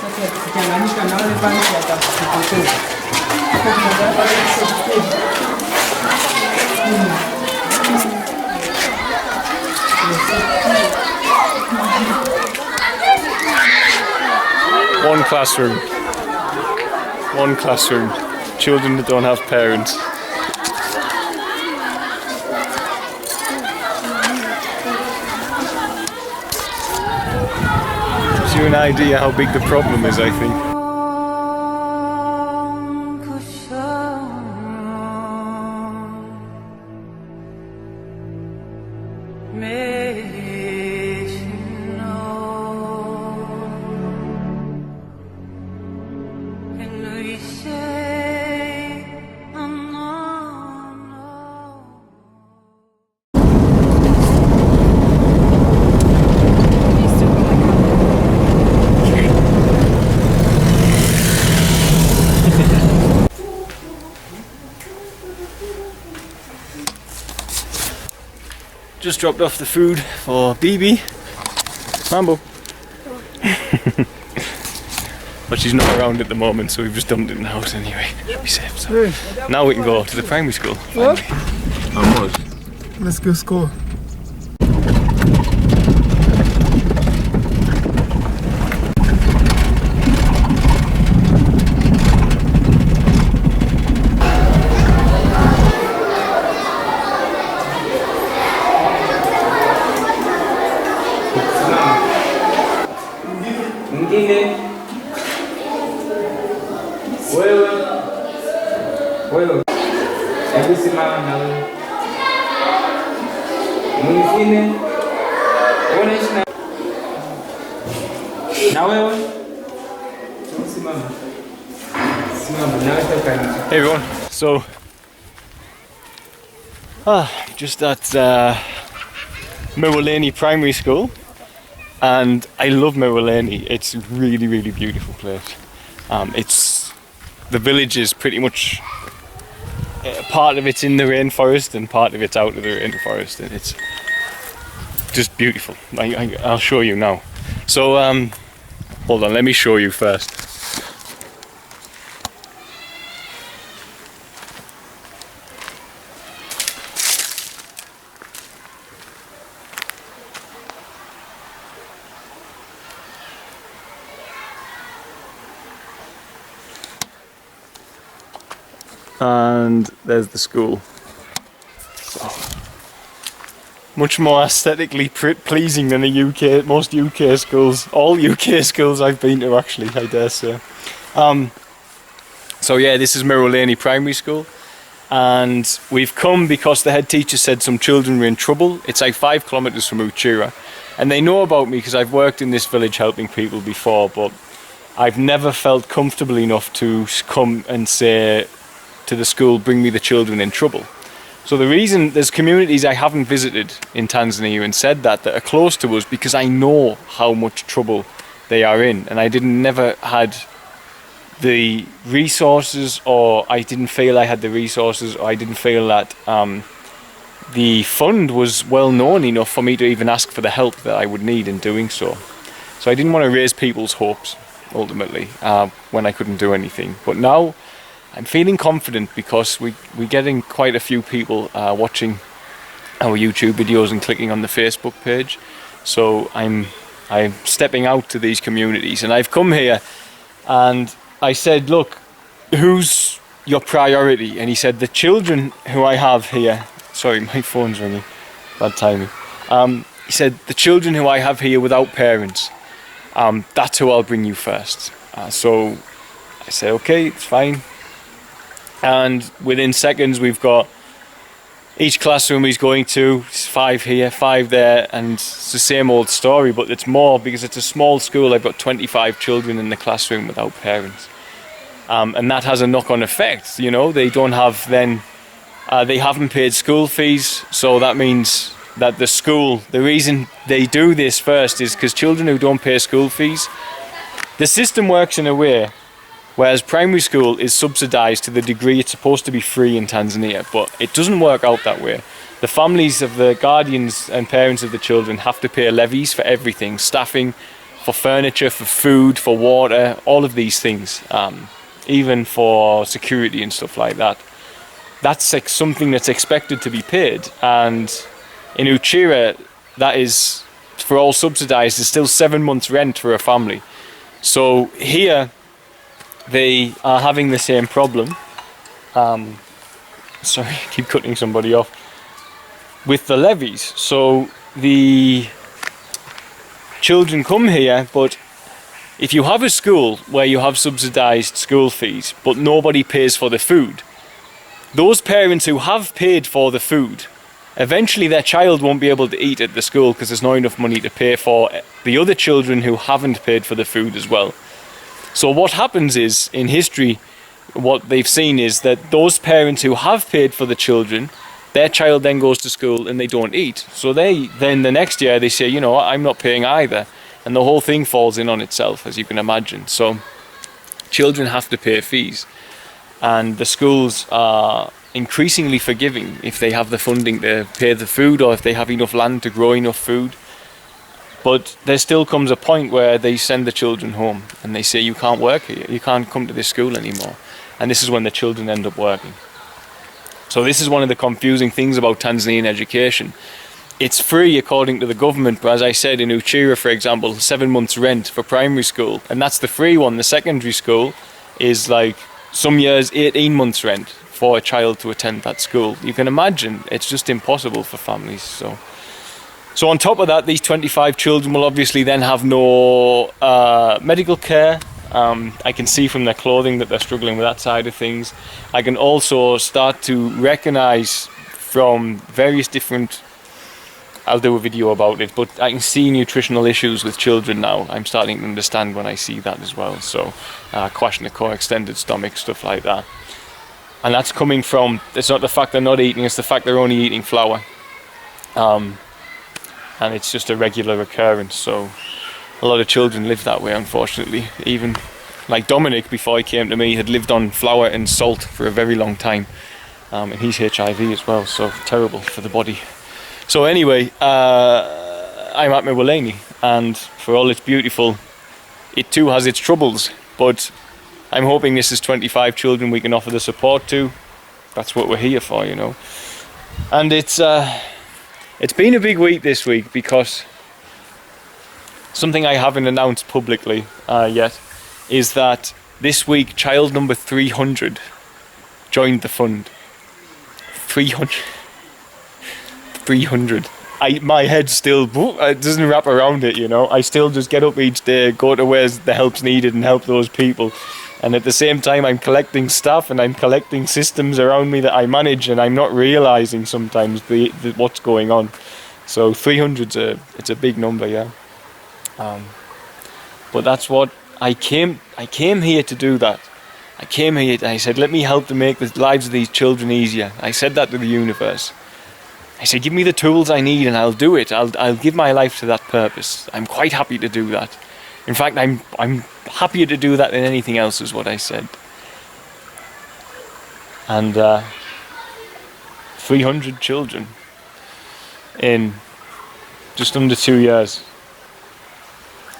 Ukichanganyika na wale banki watakupoteza. One classroom. One classroom. Children that don't have parents. Gives you an idea how big the problem is, I think. Just dropped off the food for BB. Mambo. But she's not around at the moment, so we've just dumped it in the house anyway. Should be safe. So. Now we can go to the primary school. What? How much? Let's go score. Wewe hebu simama na wewe mwingine unaishi na wewe simama na wewe toka nje. Hey everyone, so just at Miwaleni Primary School, and I love Miwaleni. It's a really, really beautiful place. The village is pretty much part of it's in the rainforest and part of it's out of the rainforest, and it's just beautiful. I'll show you now. So hold on, let me show you first. And there's the school. So, much more aesthetically pleasing than most UK schools. All UK schools I've been to, actually, I dare say. So yeah, this is Miwaleni Primary School, and we've come because the head teacher said some children were in trouble. It's like 5 kilometers from Uchira, and they know about me because I've worked in this village helping people before, but I've never felt comfortable enough to come and say to the school, bring me the children in trouble. So the reason, there's communities I haven't visited in Tanzania and said that are close to us, because I know how much trouble they are in, and I never had the resources, or I didn't feel I had the resources, or I didn't feel that the fund was well known enough for me to even ask for the help that I would need in doing so. So I didn't want to raise people's hopes ultimately when I couldn't do anything. But now I'm feeling confident because we're getting quite a few people watching our YouTube videos and clicking on the Facebook page. So I'm stepping out to these communities, and I've come here and I said, look, who's your priority? And he said, the children who I have here, sorry, my phone's ringing, bad timing. He said, the children who I have here without parents, that's who I'll bring you first. So I said, okay, it's fine. And within seconds we've got each classroom he's going to, 5 here, 5 there, and it's the same old story, but it's more because it's a small school. I've got 25 children in the classroom without parents, and that has a knock-on effect. You know, they don't have they haven't paid school fees, so that means that the school, the reason they do this first is because children who don't pay school fees, the system works in a way whereas primary school is subsidised to the degree it's supposed to be free in Tanzania, but it doesn't work out that way. The families of the guardians and parents of the children have to pay levies for everything: staffing, for furniture, for food, for water, all of these things, even for security and stuff like that. That's like something that's expected to be paid, and in Uchira, that is, for all subsidised, is still 7 months rent for a family. So here, they are having the same problem. Sorry, I keep cutting somebody off. With the levies. So the children come here, but if you have a school where you have subsidised school fees, but nobody pays for the food, those parents who have paid for the food, eventually their child won't be able to eat at the school because there's not enough money to pay for the other children who haven't paid for the food as well. So what happens is, in history, what they've seen is that those parents who have paid for the children, their child then goes to school and they don't eat. So they then the next year they say, you know, I'm not paying either. And the whole thing falls in on itself, as you can imagine. So children have to pay fees. And the schools are increasingly forgiving if they have the funding to pay the food, or if they have enough land to grow enough food. But there still comes a point where they send the children home and they say, you can't work here, you can't come to this school anymore. And this is when the children end up working. So this is one of the confusing things about Tanzanian education. It's free according to the government, but as I said, in Uchira, for example, 7 months rent for primary school, and that's the free one. The secondary school is like some years 18 months rent for a child to attend that school. You can imagine it's just impossible for families. So on top of that, these 25 children will obviously then have no medical care. I can see from their clothing that they're struggling with that side of things. I can also start to recognise from various different, I'll do a video about it, but I can see nutritional issues with children now. I'm starting to understand when I see that as well. So kwashiorkor, extended stomach, stuff like that. And that's coming from, it's not the fact they're not eating, it's the fact they're only eating flour. And it's just a regular occurrence. So a lot of children live that way, unfortunately. Even like Dominic, before he came to me, had lived on flour and salt for a very long time. And he's HIV as well, so terrible for the body. So anyway, I'm at Miwaleni, and for all it's beautiful, it too has its troubles. But I'm hoping this is 25 children we can offer the support to. That's what we're here for, you know. And it's been a big week this week, because something I haven't announced publicly yet is that this week child number 300 joined the fund. 300. My head still it doesn't wrap around it, you know. I still just get up each day, go to where the help's needed and help those people. And at the same time, I'm collecting stuff and I'm collecting systems around me that I manage, and I'm not realising sometimes what's going on. So 300's it's a big number, yeah. But that's what I came here to do. That I came here. I said, let me help to make the lives of these children easier. I said that to the universe. I said, give me the tools I need and I'll do it. I'll give my life to that purpose. I'm quite happy to do that. In fact, I'm happier to do that than anything else, is what I said. And 300 children in just under 2 years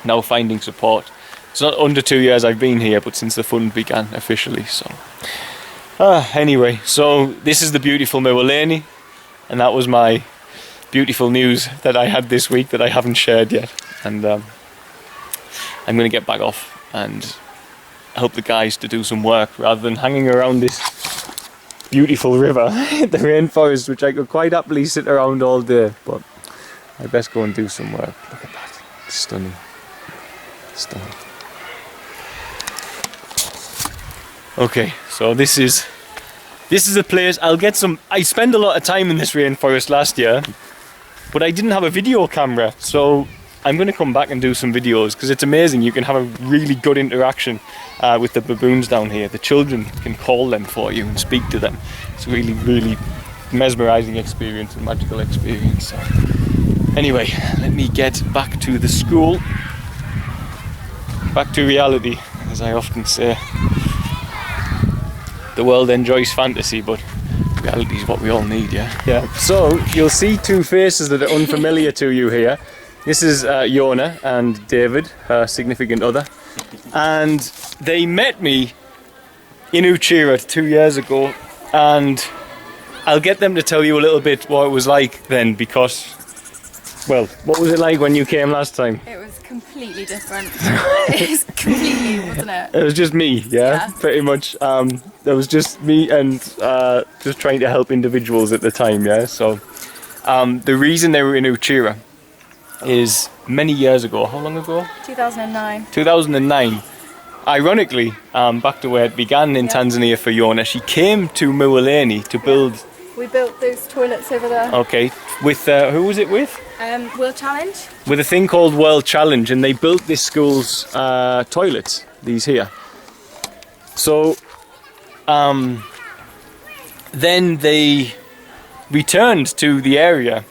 now finding support. It's not under 2 years I've been here, but since the fund began officially. So anyway, so this is the beautiful Miwaleni, and that was my beautiful news that I had this week that I haven't shared yet. And I'm going to get back off and help the guys to do some work rather than hanging around this beautiful river, the rainforest, which I could quite happily sit around all day. But I best go and do some work. Look at that. It's stunning. Stunning. Okay, so this is the place. I spent a lot of time in this rainforest last year, but I didn't have a video camera, so I'm going to come back and do some videos, because it's amazing. You can have a really good interaction with the baboons down here. The children can call them for you and speak to them. It's a really, really mesmerizing experience and magical experience. So anyway, let me get back to the school, back to reality, as I often say. The world enjoys fantasy, but reality is what we all need, yeah? Yeah. So you'll see two faces that are unfamiliar to you here. This is Yona and David, her significant other. And they met me in Uchira 2 years ago, and I'll get them to tell you a little bit what it was like then, because, well, what was it like when you came last time? It was completely different. It was completely, wasn't it? It was just me, yeah. Pretty much. There was just me and just trying to help individuals at the time, yeah. So the reason they were in Uchira is many years ago. How long ago? 2009. 2009. Ironically, back to where it began in Tanzania for Yona, she came to Miwaleni to build... We built those toilets over there. Okay, with, who was it with? World Challenge. With a thing called World Challenge, and they built this school's toilets, these here. So, then they returned to the area,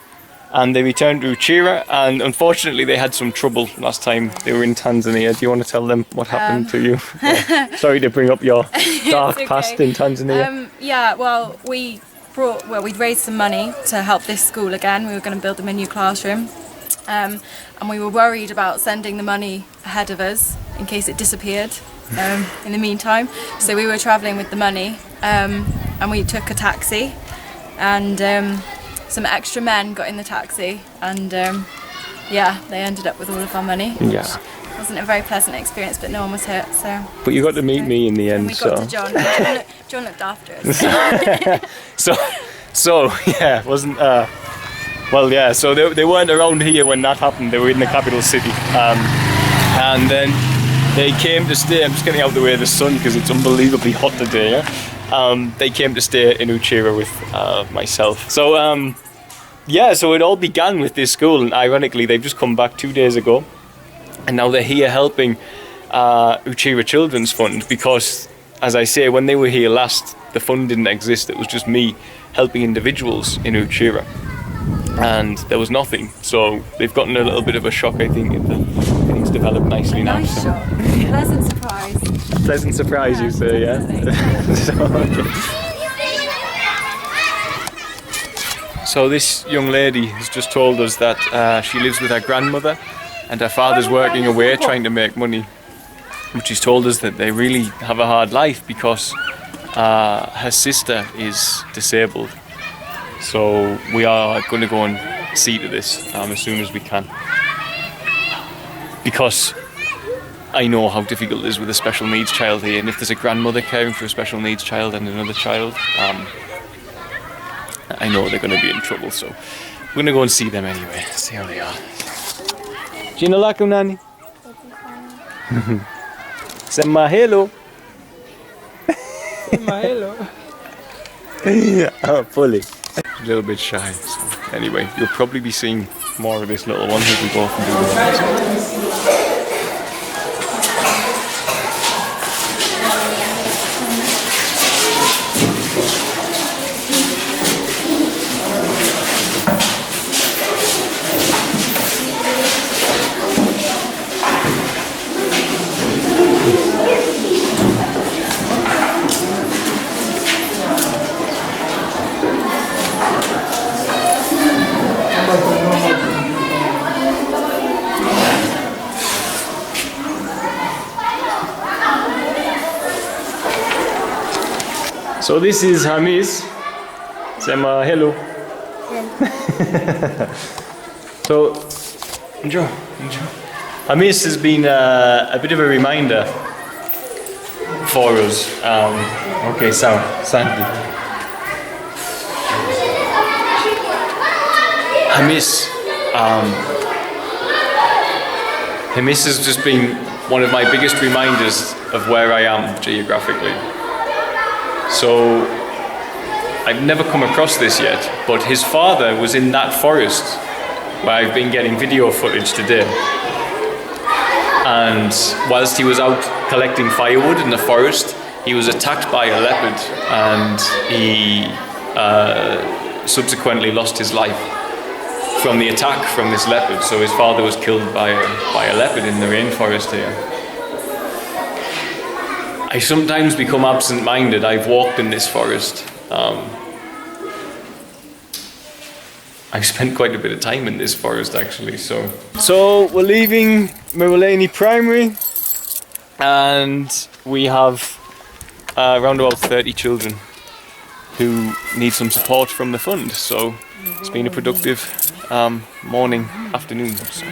and they returned to Uchira, and unfortunately they had some trouble last time they were in Tanzania. Do you want to tell them what happened to you? Yeah. Sorry to bring up your dark past in Tanzania. Yeah, well, we'd raised some money to help this school again. We were going to build them a new classroom. And we were worried about sending the money ahead of us in case it disappeared in the meantime. So we were travelling with the money, and we took a taxi, and some extra men got in the taxi, and they ended up with all of our money. Yeah. It wasn't a very pleasant experience, but no one was hurt. So. But you got to meet me in the end. And we got to John. John looked after us. so yeah, wasn't. Well, yeah. So they weren't around here when that happened. They were in the capital city, and then they came to stay. I'm just getting out of the way of the sun because it's unbelievably hot today. Yeah? They came to stay in Uchira with myself. So so it all began with this school, and ironically they've just come back 2 days ago, and now they're here helping Uchira Children's Fund, because, as I say, when they were here last, the fund didn't exist. It was just me helping individuals in Uchira, and there was nothing. So they've gotten a little bit of a shock, I think. Things developed nicely now. Nice shock. Pleasant surprise. Pleasant surprise, you say, yeah? So this young lady has just told us that she lives with her grandmother, and her father's working away trying to make money. But she's told us that they really have a hard life because her sister is disabled. So we are going to go and see to this as soon as we can. Because I know how difficult it is with a special needs child here, and if there's a grandmother caring for a special needs child and another child, I know they're going to be in trouble, so we're going to go and see them anyway, see how they are. Jina lako nani? Sema hello. Sema hello. Oh, fully. A little bit shy, so anyway, you'll probably be seeing more of this little one as we go off and do the rest. So this is Hamis. Sema hello. So, enjoy. Hamis has been a bit of a reminder for us. Okay, Sandy. Hamis has just been one of my biggest reminders of where I am geographically. So I've never come across this yet, but his father was in that forest where I've been getting video footage today. And whilst he was out collecting firewood in the forest, he was attacked by a leopard, and he subsequently lost his life from the attack from this leopard. So his father was killed by a leopard in the rainforest here. I sometimes become absent-minded. I've walked in this forest, I've spent quite a bit of time in this forest actually. So we're leaving Miwaleni Primary, and we have around about 30 children who need some support from the fund. So it's been a productive morning, afternoon. So.